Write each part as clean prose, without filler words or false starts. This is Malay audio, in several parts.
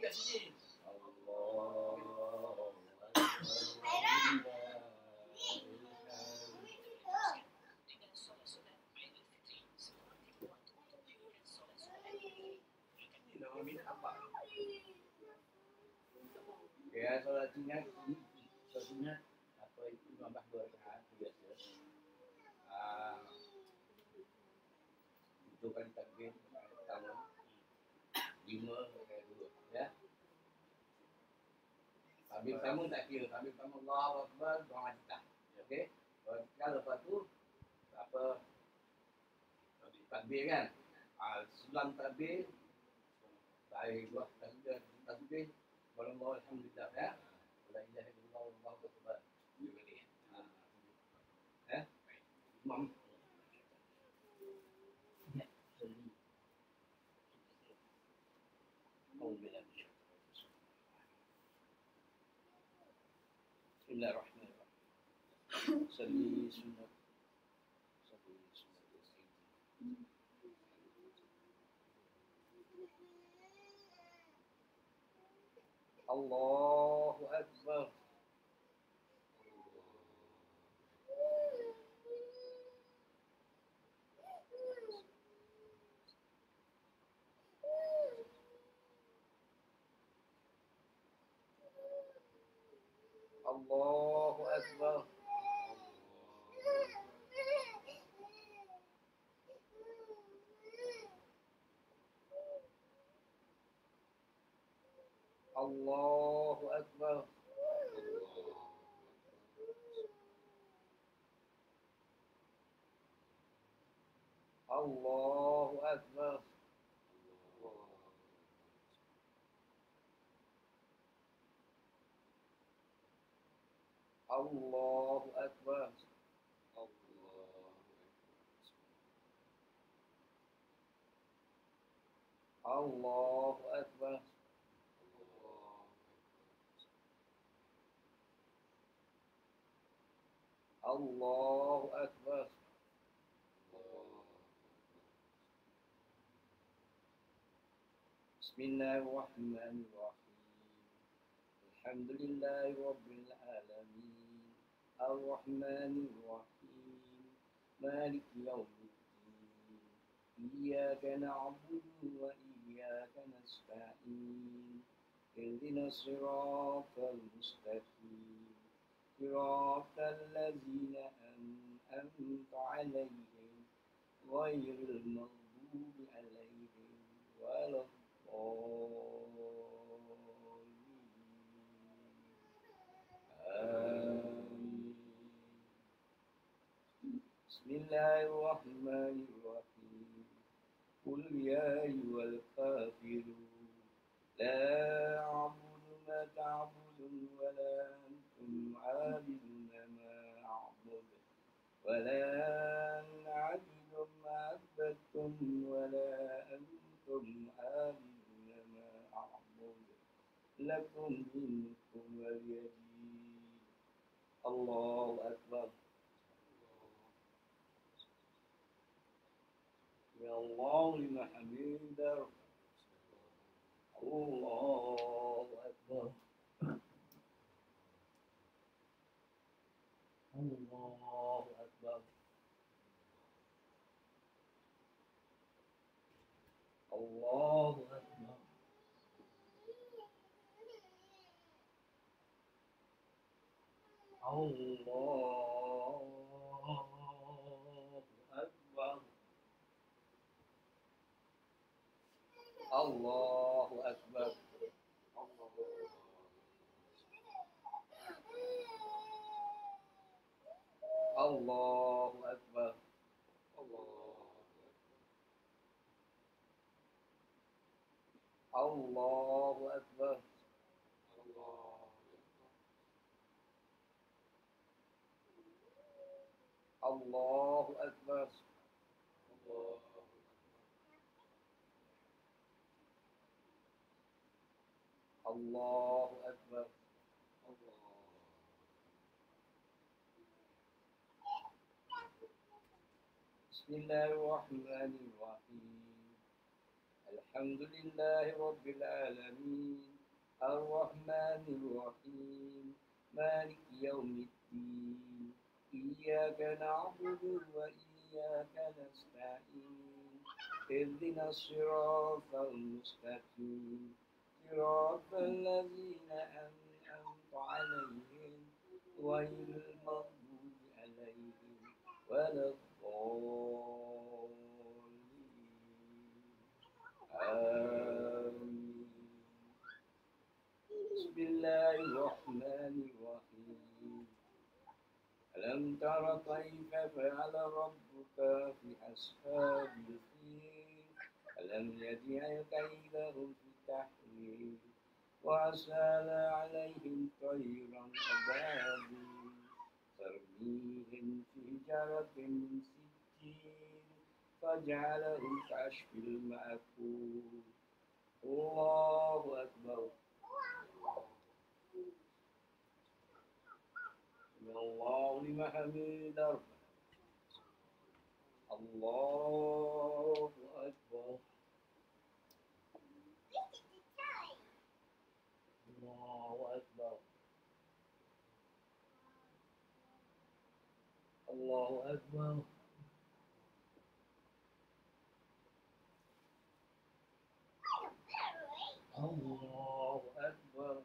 kat sini. Allah. Ya, solat sunat apa itu 15 rakaat biasa. Itu kali takbir pertama 5 rakaat dulu ya. Takbir pertama tak kira, takbir pertama Allahu Akbar, doa kita. Okey. Kalau lepas tu apa takbir kan? Sebelum takbir baik buat takbir wallahu alhamdulillah ya. La ilaha illallah wallahu akbar. Imam ya, sendiri. Bismillahirrahmanirrahim. Salli sunnah. Allahu Akbar. Allahu Akbar. Allahu Akbar. Allahu Akbar. Allahu Akbar. Allahu Akbar. Allahu Akbar. Bismillahirrahmanirrahim. Alhamdulillahi rabbil alamin. Ar-Rahmanir Rahim. Maliki yaumiddin. Iyyaka na'budu wa iyyaka nasta'in. Ihdinas siratal mustaqim. Siratal ladzina an'amta 'alaihim ghairil maghdubi 'alaihim waladdallin. Amin. Bismillahirrahmanirrahim. Qul ya ayyuhal kafirun la a'budu ma ta'budun wa la antum 'abiduna ma a'budu wa la ana 'abidu ma 'abadtum wa la antum 'abiduna ma a'budu lakum dinukum waliya din. Allahu Akbar. Ya Allah liman hamidah. Allahu Akbar. Allahu Akbar. Allahu Akbar. Allahu Akbar. Allahu Akbar. Allahu Akbar. Allahu Akbar. Allahu Akbar. Bismillahirrahmanirrahim. الحمد لله رب العالمين الرحمن الرحيم مالك يوم الدين إياك نعبد وإياك نستعين اهدنا الصراط المستقيم صراط الذين أنعمت عليهم غير المغضوب عليهم ولا الضالين آمين. بسم الله الرحمن الرحيم ألم تر كيف فعل ربك في أصحاب الفيل ألم يجعل كيدهم في تحويل وأرسل عليهم طيرا أبابيل ترميهم بحجارة من سجيل فجعلهم كعصف مأكول الله أكبر سمع الله لمن حمده الله أكبر الله أكبر الله أكبر الله أكبر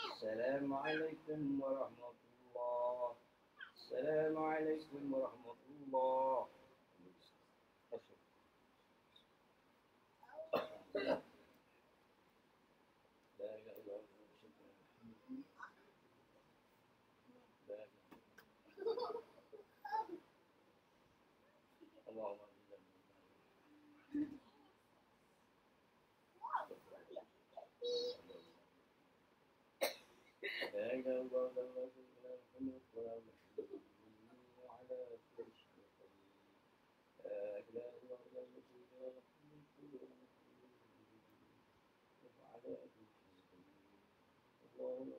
السلام عليكم ورحمة الله السلام عليكم ورحمة الله لا إله إلا الله اللهم لا إله إلا الله محمد وعلى كل شيء لا إله إلا الله وعلى كل شيء اللهم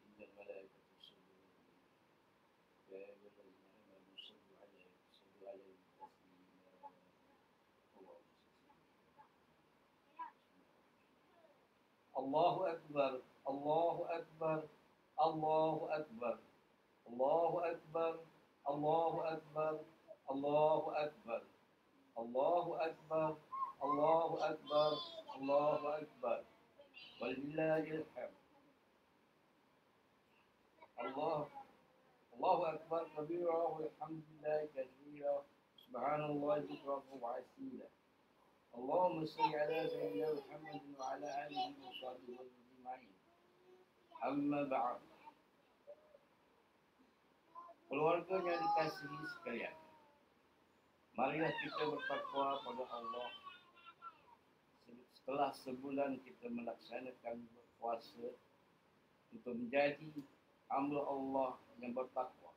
إن الملائكة يصلون يا أيها الذين آمنوا صلوا عليه تسليما الله أكبر الله أكبر الله أكبر الله أكبر الله أكبر الله أكبر الله أكبر الله أكبر الله أكبر ولله الحمد الله أكبر كبيرا والحمد لله كثيرا سبحان الله بكرة وعسيلا اللهم صل على سيدنا محمد وعلى آله وصحبه أجمعين أما بعد Keluarga yang dikasihi sekalian, marilah kita bertakwa pada Allah. Setelah sebulan kita melaksanakan berpuasa untuk menjadi hamba Allah yang bertakwa.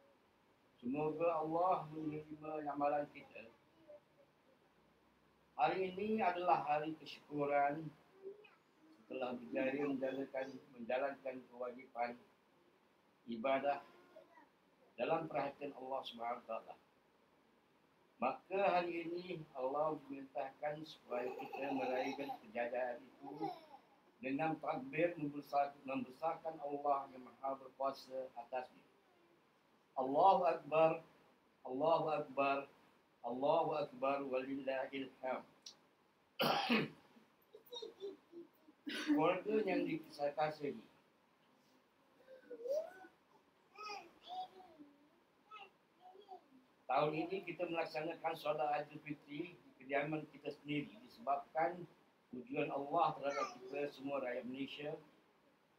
Semoga Allah menerima amalan kita. Hari ini adalah hari kesyukuran setelah berjaya menjalankan kewajipan ibadah dalam perhatian Allah SWT. Maka hari ini Allah memerintahkan supaya kita meraihkan kejayaan itu dengan takbir membesarkan Allah yang Maha Berkuasa atasnya. Allahu Akbar, Allahu Akbar, Allahu Akbar walillahil hamd. Keluarga yang dikasihi, tahun ini kita melaksanakan solat Idul Fitri di kediaman kita sendiri disebabkan tujuan Allah terhadap kita semua rakyat Malaysia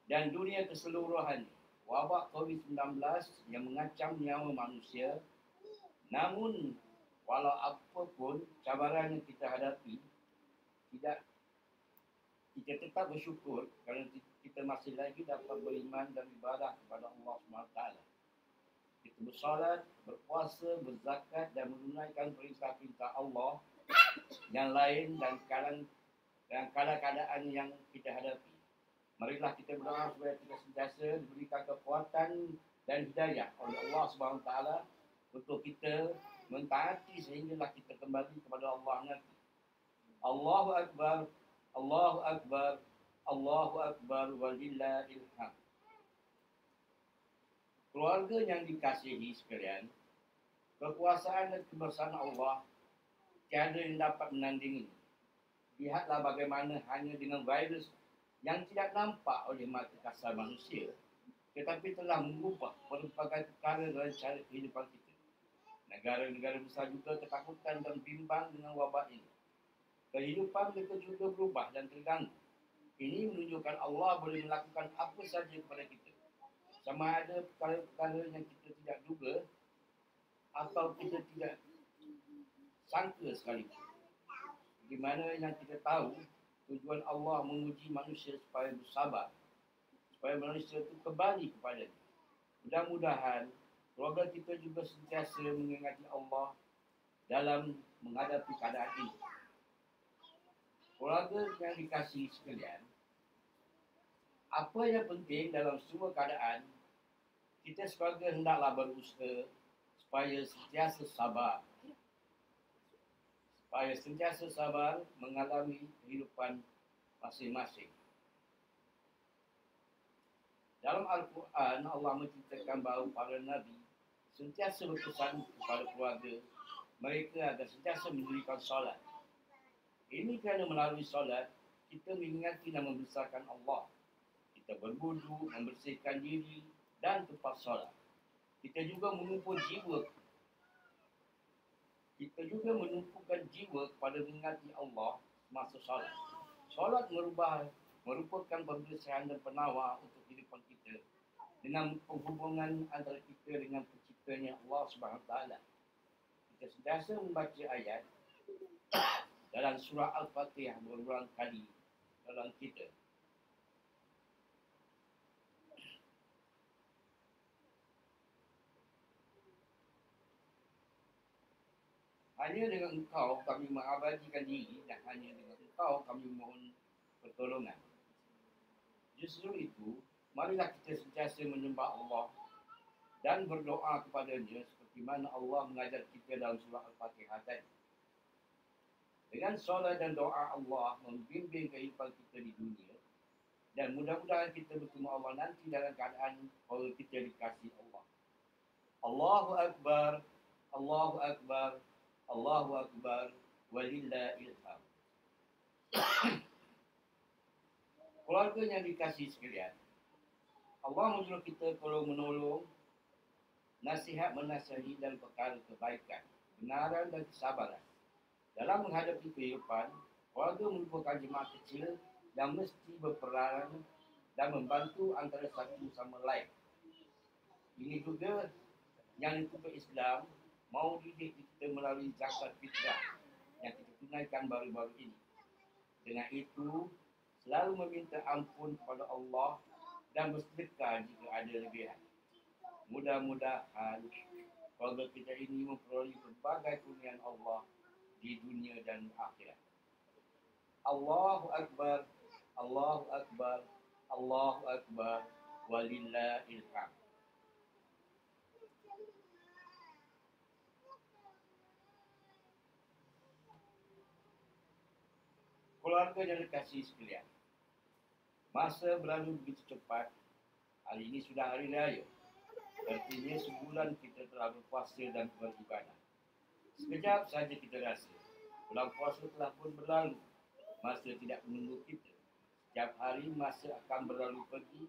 dan dunia keseluruhan. Wabak COVID-19 yang mengancam nyawa manusia. Namun walau apapun cabaran yang kita hadapi, kita tetap bersyukur kerana kita masih lagi dapat beriman dan ibadah kepada Allah SWT. Kita bersolat, berpuasa, berzakat dan menunaikan perintah-perintah Allah yang lain dan keadaan yang kita hadapi. Marilah kita berdoa supaya kita sentiasa diberikan kekuatan dan hidayah oleh Allah SWT untuk kita mentaati sehinggalah kita kembali kepada Allah nanti. Allahu Akbar, Allahu Akbar, Allahu Akbar walillahil hamd. Keluarga yang dikasihi sekalian, kekuasaan dan kebesaran Allah tiada yang dapat menandingi. Lihatlah bagaimana hanya dengan virus yang tidak nampak oleh mata kasar manusia, tetapi telah mengubah berbagai perkara dalam cara kehidupan kita. Negara-negara besar juga ketakutan dan bimbang dengan wabak ini. Kehidupan mereka juga berubah dan terganggu. Ini menunjukkan Allah boleh melakukan apa saja kepada kita. Sama ada perkara-perkara yang kita tidak duga atau kita tidak sangka sekali. Bagaimana yang kita tahu tujuan Allah menguji manusia supaya bersabar, supaya manusia itu kembali kepadanya. Mudah-mudahan keluarga kita juga sentiasa mengingati Allah dalam menghadapi keadaan ini. Keluarga yang dikasihi sekalian, apa yang penting dalam semua keadaan, kita sekeluarga hendaklah berusaha supaya sentiasa sabar. Supaya sentiasa sabar mengalami kehidupan masing-masing. Dalam Al-Quran, Allah menceritakan bahawa para Nabi sentiasa berpesan kepada keluarga mereka agar sentiasa mendirikan solat. Ini kerana melalui solat, kita mengingati dan membesarkan Allah. Kita berwudu, membersihkan diri dan tempat solat. Kita juga menumpukan jiwa kepada mengingati Allah semasa solat. Solat merupakan pembersihan dan penawar untuk kehidupan kita dengan penghubungan antara kita dengan penciptanya Allah SWT. Kita sentiasa membaca ayat dalam surah Al-Fatihah berulang kali dalam kita. Hanya dengan Engkau kami mengabadikan diri dan hanya dengan Engkau kami mohon pertolongan. Justru itu, marilah kita sentiasa menyembah Allah dan berdoa kepadanya seperti mana Allah mengajar kita dalam surah Al-Fatihah tadi. Dengan solat dan doa Allah membimbing kehidupan kita di dunia dan mudah-mudahan kita bertemu Allah nanti dalam keadaan kalau kita dikasihi Allah. Allahu Akbar, Allahu Akbar, Allahu Akbar walillahil hamd. Keluarga yang dikasihi sekalian, Allah menyuruh kita kalau menolong, nasihat menasihati dan perkara kebaikan, kebenaran dan kesabaran. Dalam menghadapi kehidupan, keluarga merupakan jemaah kecil yang mesti berperan dan membantu antara satu sama lain. Ini juga yang dituntut Islam mau didik kita melalui zakat fitrah yang kita tunaikan baru-baru ini. Dengan itu, selalu meminta ampun kepada Allah dan bersedekah jika ada lebihan. Mudah-mudahan keluarga kita ini memperoleh berbagai kurniaan Allah di dunia dan akhirat. Allahu Akbar, Allahu Akbar, Allahu Akbar, walillahil hamd. Keluarga yang dikasihi sekalian, masa berlalu begitu cepat. Hari ini sudah hari raya. Artinya sebulan kita telah berpuasa dan beribadah. Sekejap saja kita rasa bulan puasa telah pun berlalu. Masa tidak menunggu kita. Setiap hari masa akan berlalu pergi.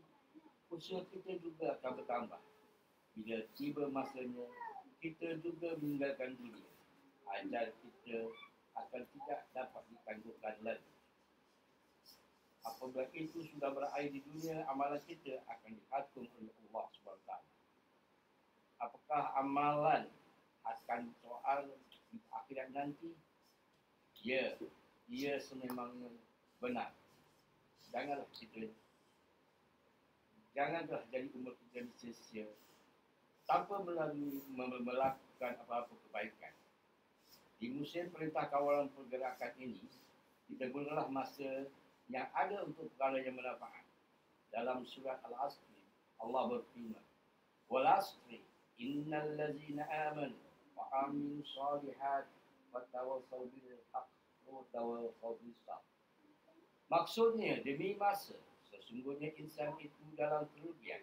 Usia kita juga akan bertambah. Bila tiba masanya, kita juga meninggalkan dunia. Ajal kita akan tidak dapat ditangguhkan lagi. Apabila itu sudah berakhir di dunia, amalan kita akan dihatung oleh Allah SWT. Apakah amalan akan soal di akhirat nanti? Ya, ia sememangnya benar. Janganlah jadi umat kita sia-sia tanpa melakukan apa-apa kebaikan. Di musim perintah kawalan pergerakan ini, kita gunalah masa yang ada untuk perkara yang bermanfaat. Dalam surat Al-Asr, Allah berfirman, "Wal asri, innal ladzina amanu wa amilus solihat wa tawassaw bil haqq wa tawassaw bis sabr." Maksudnya, demi masa, sesungguhnya insan itu dalam kerugian,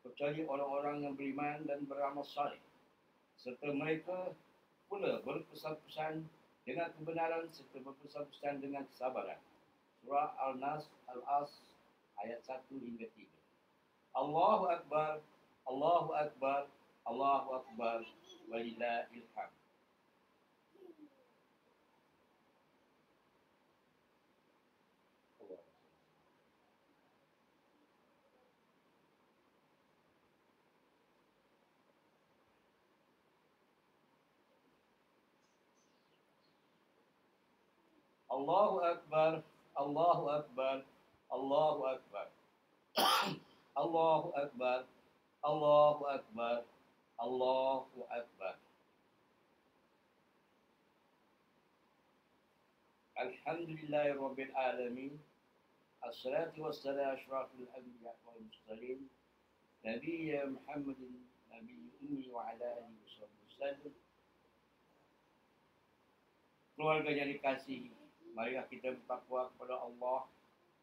kecuali orang-orang yang beriman dan beramal saleh, serta mereka pula berpesan-pesan dengan kebenaran serta berpesan-pesan dengan kesabaran. Surah Al-Nas, Al-As, ayat 1 hingga 3. Allahu Akbar, Allahu Akbar, Allahu Akbar, walillahil hamd. Allahu Akbar, Allahu Akbar, Allahu Akbar. Allahu Akbar, Allahu Akbar, Allahu Akbar. Alhamdulillahirabbil alamin. Assalatu wassalamu asyrafil anbiya wal mursalin. Nabiyya Muhammadin nabiyyi ummi wa ala alihi wasallam. Keluarga yang dikasihi, marilah kita bertakwa kepada Allah,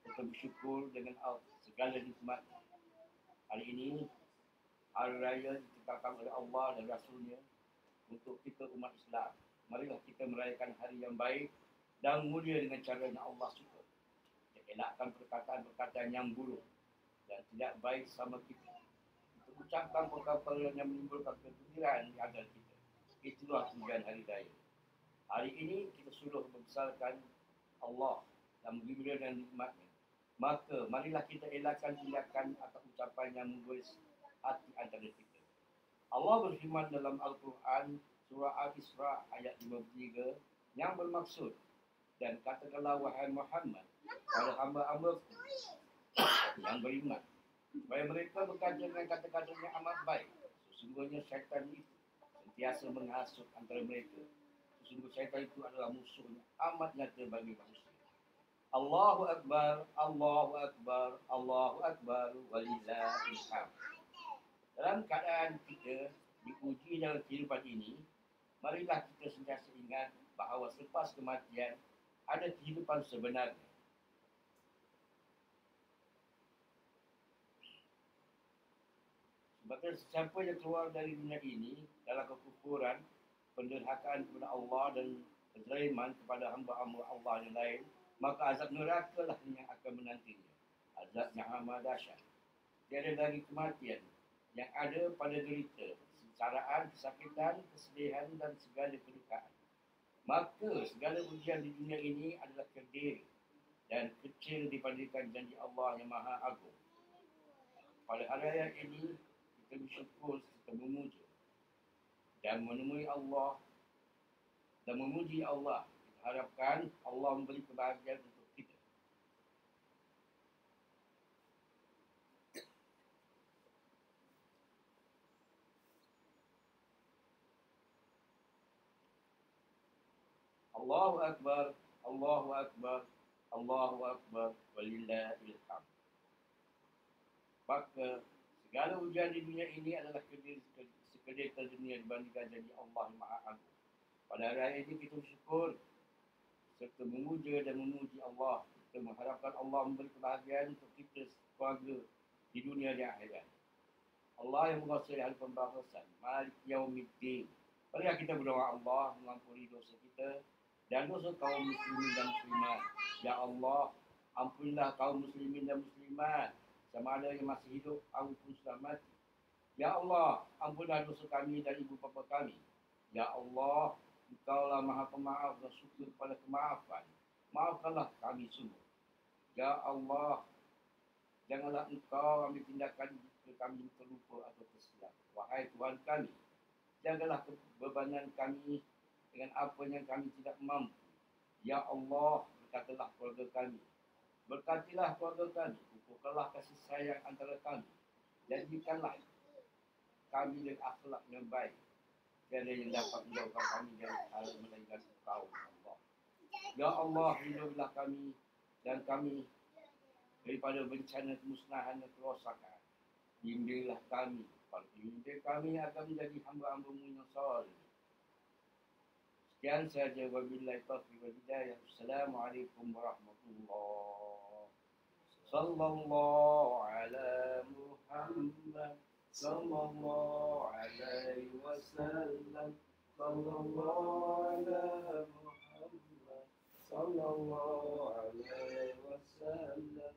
kita bersyukur dengan segala nikmat. Hari ini, hari raya ditetapkan oleh Allah dan Rasulnya untuk kita umat Islam. Marilah kita merayakan hari yang baik dan mulia dengan cara yang Allah suka. Kita elakkan perkataan-perkataan yang buruk dan tidak baik sama kita. Kita ucapkan perkataan yang menimbulkan kegembiraan di antara kita. Itulah tujuan hari raya. Hari ini kita suruh membesarkan Allah dan menggembira dengan nikmatnya. Maka marilah kita elakkan tindakan atau ucapan yang menggores hati antara kita. Allah berfirman dalam Al-Quran surah Al-Isra ayat 53 yang bermaksud, dan katakanlah wahai Muhammad pada hamba-hambaku yang beriman, supaya mereka berkata dengan kata-kata yang amat baik. Sesungguhnya syaitan itu sentiasa menghasut antara mereka. Sesungguhnya syaitan itu adalah musuhnya amat nyata bagi manusia. Allahu Akbar, Allahu Akbar, Allahu Akbar, walillahil hamd. Dalam keadaan kita diuji dalam kehidupan ini, marilah kita sentiasa ingat bahawa selepas kematian ada kehidupan sebenarnya. Sebab siapa yang keluar dari dunia ini dalam kekufuran, penderhakaan kepada Allah dan kezaliman kepada hamba-hamba Allah yang lain, maka azab neraka lah yang akan menantinya. Azab yang amat dahsyat. Tiada lagi kematian yang ada pada derita, sengsaraan, kesakitan, kesedihan dan segala kedukaan. Maka segala ujian di dunia ini adalah kerdil dan kecil dibandingkan janji Allah yang Maha Agung. Pada hari raya ini kita bersyukur, kita memuja dan menemui Allah dan memuji Allah. Kita harapkan Allah memberi kebahagiaan untuk kita. Allahu Akbar, Allahu Akbar, Allahu Akbar, walillahil hamd. Maka segala ujian di dunia ini adalah sekedar dunia dibandingkan janji Allah yang Maha Agung. Pada hari ini kita bersyukur serta memuja dan memuji Allah. Kita mengharapkan Allah memberi kebahagiaan untuk kita keluarga di dunia dan akhirat. Allah yang menguasai hal pembahasan, Malik Yaumiddin. Marilah kita berdoa Allah mengampuni dosa kita dan dosa kaum muslimin dan muslimat. Ya Allah, ampunilah kaum muslimin dan muslimat, sama ada yang masih hidup ataupun sudah mati. Ya Allah, ampunilah dosa kami dan ibu bapa kami. Ya Allah, Engkaulah Maha Pemaaf dan syukur pada kemaafan. Maafkanlah kami semua. Ya Allah, janganlah Engkau ambil tindakan jika kami terlupa atau tersilap. Wahai Tuhan kami, jagalah kebebanan kami dengan apa yang kami tidak mampu. Ya Allah, berkatilah keluarga kami. Berkatilah keluarga kami. Pupukkanlah kasih sayang antara kami. Jadikanlah kami dengan akhlak yang baik. Tiada yang dapat menjauhkan kami dari hal melainkan Engkau, Allah. Ya Allah, lindungilah kami dan kami daripada bencana kemusnahan dan kerosakan. Bimbinglah kami, bimbing kami agar menjadi hamba-hamba-Mu yang saleh. Sekian sahaja, wabillahi taufiq wal hidayah. Assalamualaikum warahmatullahi. Sallallahu ala Muhammad, sallallahu alaihi wasallam, sallallahu ala Muhammad, sallallahu alaihi wasallam.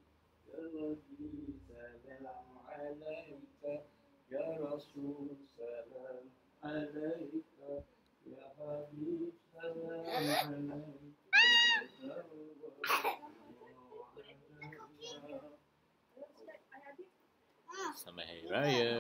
Ya Rabbi, salam alaika, ya Rasul, salam alaika, ya Habib, salam alaika. Selamat Hari Raya.